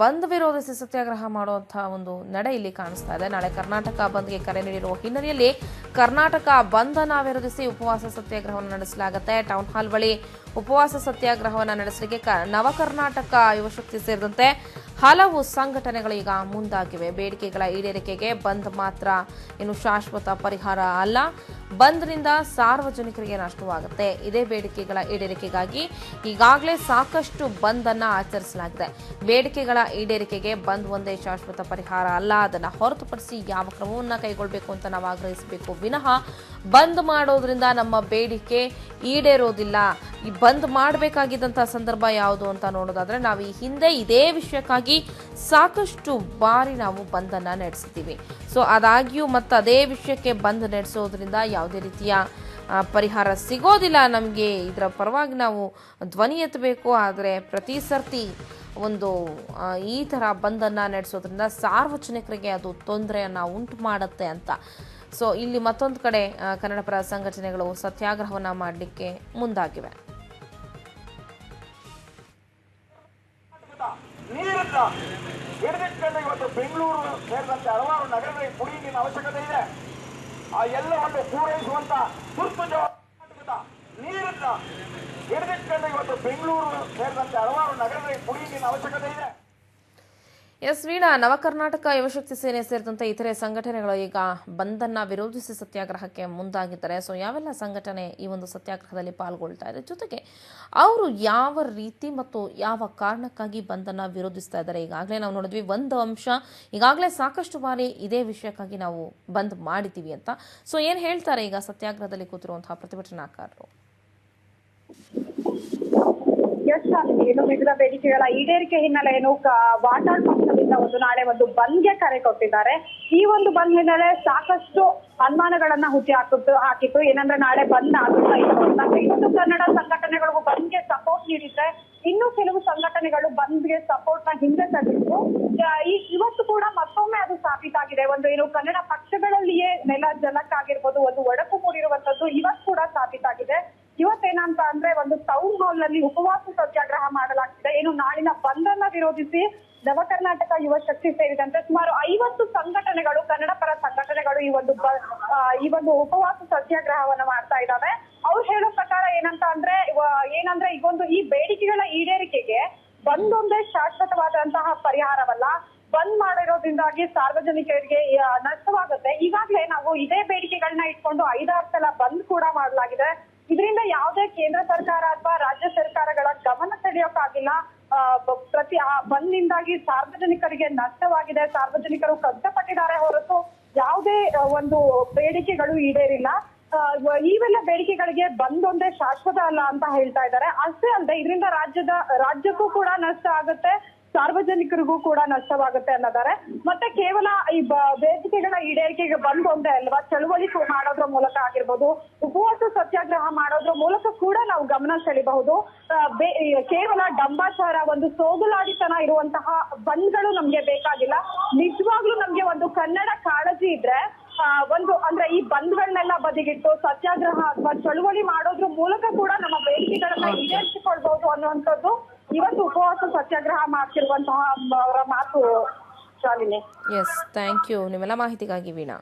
ಬಂದ್ ವಿರೋಧಿಸಿ ಸತ್ಯಾಗ್ರಹ ಮಾಡುವಂತಹ ಒಂದು ನಡೆ ಇಲ್ಲಿ ಕಾಣಿಸ್ತಾ ಇದೆ. ನಾಳೆ ಕರ್ನಾಟಕ ಬಂದ್ಗೆ ಕರೆ ನೀಡಿರುವ ಹಿನ್ನೆಲೆಯಲ್ಲಿ ಕರ್ನಾಟಕ ಬಂದ್ ಅನ್ನು ವಿರೋಧಿಸಿ ಉಪವಾಸ ಸತ್ಯಾಗ್ರಹವನ್ನು ನಡೆಸಲಾಗುತ್ತೆ. ಟೌನ್ ಹಾಲ್ ಬಳಿ ಉಪವಾಸ ಸತ್ಯಾಗ್ರಹವನ್ನು ನಡೆಸಲಿಕ್ಕೆ ನವಕರ್ನಾಟಕ ಯುವಶಕ್ತಿ ಸೇರಿದಂತೆ ಹಲವು ಸಂಘಟನೆಗಳು ಈಗ ಮುಂದಾಗಿವೆ. ಬೇಡಿಕೆಗಳ ಈಡೇರಿಕೆಗೆ ಬಂದ್ ಮಾತ್ರ ಇನ್ನು ಶಾಶ್ವತ ಪರಿಹಾರ ಅಲ್ಲ, ಬಂದ್ನಿಂದ ಸಾರ್ವಜನಿಕರಿಗೆ ನಷ್ಟವಾಗುತ್ತೆ. ಇದೇ ಬೇಡಿಕೆಗಳ ಈಡೇರಿಕೆಗಾಗಿ ಈಗಾಗಲೇ ಸಾಕಷ್ಟು ಬಂದ್ ಅನ್ನ ಆಚರಿಸಲಾಗಿದೆ. ಬೇಡಿಕೆಗಳ ಈಡೇರಿಕೆಗೆ ಬಂದ್ ಒಂದೇ ಶಾಶ್ವತ ಪರಿಹಾರ ಅಲ್ಲ, ಅದನ್ನು ಹೊರತುಪಡಿಸಿ ಯಾವ ಕ್ರಮವನ್ನ ಕೈಗೊಳ್ಳಬೇಕು ಅಂತ ನಾವು ಆಗ್ರಹಿಸಬೇಕು ವಿನಃ ಬಂದ್ ಮಾಡೋದ್ರಿಂದ ನಮ್ಮ ಬೇಡಿಕೆ ಈಡೇರೋದಿಲ್ಲ. ಈ ಬಂದ್ ಮಾಡಬೇಕಾಗಿದ್ದಂತಹ ಸಂದರ್ಭ ಯಾವುದು ಅಂತ ನೋಡೋದಾದ್ರೆ ನಾವು ಈ ಹಿಂದೆ ಇದೇ ವಿಷಯಕ್ಕಾಗಿ ಸಾಕಷ್ಟು ಬಾರಿ ನಾವು ಬಂದ್ ಅನ್ನ ನಡೆಸಿದ್ದೀವಿ. ಸೊ ಆದಾಗ್ಯೂ ಮತ್ತೆ ಅದೇ ವಿಷಯಕ್ಕೆ ಬಂದ್ ನಡೆಸೋದ್ರಿಂದ ಯಾವುದೇ ರೀತಿಯ ಪರಿಹಾರ ಸಿಗೋದಿಲ್ಲ. ನಮಗೆ ಇದರ ಪರವಾಗಿ ನಾವು ಧ್ವನಿ ಎತ್ತಬೇಕು. ಆದರೆ ಪ್ರತಿ ಸರ್ತಿ ಒಂದು ಈ ಥರ ಬಂದನ್ನು ನಡೆಸೋದ್ರಿಂದ ಸಾರ್ವಜನಿಕರಿಗೆ ಅದು ತೊಂದರೆಯನ್ನು ಉಂಟು ಮಾಡುತ್ತೆ ಅಂತ. ಸೊ ಇಲ್ಲಿ ಮತ್ತೊಂದು ಕಡೆ ಕನ್ನಡ ಪರ ಸಂಘಟನೆಗಳು ಸತ್ಯಾಗ್ರಹವನ್ನು ಮಾಡಲಿಕ್ಕೆ ಮುಂದಾಗಿವೆ. ಇವತ್ತು ಬೆಂಗಳೂರು ಸೇರಿದಂತೆ ಹಲವಾರು ನಗರಗಳಿಗೆ ಕುಡಿಯುವ ನೀರಿನ ಅವಶ್ಯಕತೆ ಇದೆ. ಆ ಎಲ್ಲವನ್ನು ಪೂರೈಸುವಂತ ತುರ್ತು ನೀರನ್ನ ಹಿಡಿದಿಟ್ಕೊಂಡು ಇವತ್ತು ಬೆಂಗಳೂರು ಸೇರಿದಂತೆ ಹಲವಾರು ನಗರಗಳಿಗೆ ಕುಡಿಯುವ ನೀರಿನ ಅವಶ್ಯಕತೆ ಇದೆ. ಎಸ್ ವೀಣಾ, ನವಕರ್ನಾಟಕ ಯುವಶಕ್ತಿ ಸೇನೆ ಸೇರಿದಂತೆ ಇತರೆ ಸಂಘಟನೆಗಳು ಈಗ ಬಂದನ್ನ ವಿರೋಧಿಸಿ ಸತ್ಯಾಗ್ರಹಕ್ಕೆ ಮುಂದಾಗಿದ್ದಾರೆ. ಸೊ ಯಾವೆಲ್ಲ ಸಂಘಟನೆ ಈ ಒಂದು ಸತ್ಯಾಗ್ರಹದಲ್ಲಿ ಪಾಲ್ಗೊಳ್ತಾ ಇದೆ, ಜೊತೆಗೆ ಅವರು ಯಾವ ರೀತಿ ಮತ್ತು ಯಾವ ಕಾರಣಕ್ಕಾಗಿ ಬಂದನ್ನ ವಿರೋಧಿಸ್ತಾ ಇದ್ದಾರೆ? ಈಗಾಗಲೇ ನಾವು ನೋಡಿದ್ವಿ ಒಂದು ಅಂಶ, ಈಗಾಗಲೇ ಸಾಕಷ್ಟು ಬಾರಿ ಇದೇ ವಿಷಯಕ್ಕಾಗಿ ನಾವು ಬಂದ್ ಮಾಡಿದ್ದೀವಿ ಅಂತ. ಸೊ ಏನ್ ಹೇಳ್ತಾರೆ ಈಗ ಸತ್ಯಾಗ್ರಹದಲ್ಲಿ ಕೂತಿರುವಂತಹ ಪ್ರತಿಭಟನಾಕಾರರು? ಏನು ವಿವಿಧ ಬೇಡಿಕೆಗಳ ಈಡೇರಿಕೆ ಹಿನ್ನೆಲೆ ಏನು ವಾಟಾಳ್ ಪಕ್ಷದಿಂದ ನಾಳೆ ಒಂದು ಬಂದ್ಗೆ ಕರೆ ಕೊಟ್ಟಿದ್ದಾರೆ. ಈ ಒಂದು ಬಂದ್ ಹಿನ್ನೆಲೆ ಸಾಕಷ್ಟು ಅನುಮಾನಗಳನ್ನ ಹಾಕಿತ್ತು. ಏನಂದ್ರೆ ನಾಳೆ ಬಂದ್ ಆಗುತ್ತಾ ಇಲ್ಲ. ಇನ್ನೊಂದು ಕನ್ನಡ ಸಂಘಟನೆಗಳಿಗೂ ಬಂದ್ಗೆ ಸಪೋರ್ಟ್ ನೀಡಿದ್ರೆ ಇನ್ನು ಕೆಲವು ಸಂಘಟನೆಗಳು ಬಂದ್ಗೆ ಸಪೋರ್ಟ್ ನ ಹಿಂದೆ ತಗ್ಗಿತ್ತು. ಇವತ್ತು ಕೂಡ ಮತ್ತೊಮ್ಮೆ ಅದು ಸಾಬೀತಾಗಿದೆ. ಏನು ಕನ್ನಡ ಪಕ್ಷಗಳಲ್ಲಿಯೇ ನೆಲ ಜಲಕ್ಕಾಗಿರ್ಬೋದು ಒಂದು ಒಡಕು ಮೂಡಿರುವಂತದ್ದು ಇವತ್ತು ಕೂಡ ಸಾಬೀತಾಗಿದೆ. ಇವತ್ತೇನಂತ ಅಂದ್ರೆ ಒಂದು ಟೌನ್ ಹಾಲ್ ನಲ್ಲಿ ಉಪವಾಸ ಸತ್ಯಾಗ್ರಹ ಮಾಡಲಾಗ್ತಿದೆ. ಏನು ನಾಳಿನ ಬಂದನ್ನ ವಿರೋಧಿಸಿ ನವಕರ್ನಾಟಕ ಯುವ ಶಕ್ತಿ ಸೇರಿದಂತೆ ಸುಮಾರು 50 ಸಂಘಟನೆಗಳು, ಕನ್ನಡ ಪರ ಸಂಘಟನೆಗಳು ಈ ಒಂದು ಉಪವಾಸ ಸತ್ಯಾಗ್ರಹವನ್ನ ಮಾಡ್ತಾ ಇದ್ದಾವೆ. ಅವ್ರು ಹೇಳೋ ಪ್ರಕಾರ ಏನಂದ್ರೆ ಈ ಬೇಡಿಕೆಗಳ ಈಡೇರಿಕೆಗೆ ಬಂದೊಂದೇ ಶಾಶ್ವತವಾದಂತಹ ಪರಿಹಾರವಲ್ಲ, ಬಂದ್ ಮಾಡಿರೋದ್ರಿಂದಾಗಿ ಸಾರ್ವಜನಿಕರಿಗೆ ನಷ್ಟವಾಗುತ್ತೆ. ಈಗಾಗಲೇ ನಾವು ಇದೇ ಬೇಡಿಕೆಗಳನ್ನ ಇಟ್ಕೊಂಡು 5-6 ಸಲ ಬಂದ್ ಕೂಡ ಮಾಡಲಾಗಿದೆ. ಇದರಿಂದ ಯಾವುದೇ ಕೇಂದ್ರ ಸರ್ಕಾರ ಅಥವಾ ರಾಜ್ಯ ಸರ್ಕಾರಗಳ ಗಮನ ಸೆಳೆಯೋಕ್ಕಾಗಿಲ್ಲ. ಬಂದ್ನಿಂದಾಗಿ ಸಾರ್ವಜನಿಕರಿಗೆ ನಷ್ಟವಾಗಿದೆ, ಸಾರ್ವಜನಿಕರು ಕಷ್ಟಪಟ್ಟಿದ್ದಾರೆ ಹೊರತು ಯಾವುದೇ ಒಂದು ಬೇಡಿಕೆಗಳು ಈಡೇರಿಲ್ಲ. ಇವೆಲ್ಲ ಬೇಡಿಕೆಗಳಿಗೆ ಬಂದೊಂದೇ ಶಾಶ್ವತ ಅಲ್ಲ ಅಂತ ಹೇಳ್ತಾ ಇದ್ದಾರೆ. ಅಷ್ಟೇ ಅಲ್ಲದೆ ಇದರಿಂದ ರಾಜ್ಯಕ್ಕೂ ಕೂಡ ನಷ್ಟ ಆಗುತ್ತೆ, ಸಾರ್ವಜನಿಕರಿಗೂ ಕೂಡ ನಷ್ಟವಾಗುತ್ತೆ ಅನ್ನೋದಾರೆ. ಮತ್ತೆ ಕೇವಲ ಈ ಬೇಡಿಕೆಗಳ ಈಡೇರಿಕೆಗೆ ಬಂದೊಂದೇ ಅಲ್ವಾ, ಚಳುವಳಿ ಮಾಡೋದ್ರ ಮೂಲಕ ಆಗಿರ್ಬೋದು, ಉಪವಾಸ ಸತ್ಯಾಗ್ರಹ ಮಾಡೋದ್ರ ಮೂಲಕ ಕೂಡ ನಾವು ಗಮನ ಸೆಳೆಯಬಹುದು. ಕೇವಲ ಡಂಬಾಚಾರ, ಒಂದು ಸೋಗುಲಾಡಿತನ ಇರುವಂತಹ ಬಂದ್ಗಳು ನಮ್ಗೆ ಬೇಕಾಗಿಲ್ಲ. ನಿಜವಾಗ್ಲೂ ನಮ್ಗೆ ಒಂದು ಕನ್ನಡ ಕಾಳಜಿ ಇದ್ರೆ ಅಂದ್ರೆ ಈ ಬಂದ್ಗಳನ್ನೆಲ್ಲ ಬದಿಗಿಟ್ಟು ಸತ್ಯಾಗ್ರಹ ಅಥವಾ ಚಳುವಳಿ ಮಾಡೋದ್ರ ಮೂಲಕ ಕೂಡ ನಮ್ಮ ಬೇಡಿಕೆಗಳನ್ನ ಈಡೇರಿಸಿಕೊಳ್ಬಹುದು ಅನ್ನುವಂಥದ್ದು ಇವತ್ತು ಉಪವಾಸ ಸತ್ಯಾಗ್ರಹ ಮಾಡ್ತಿರುವಂತಹ ಅವರ ಮಾತು. ಶಾಲಿನಿ, ಎಸ್, ಥ್ಯಾಂಕ್ ಯು ನಿಮ್ಮೆಲ್ಲ ಮಾಹಿತಿಗಾಗಿ ವೀಣಾ.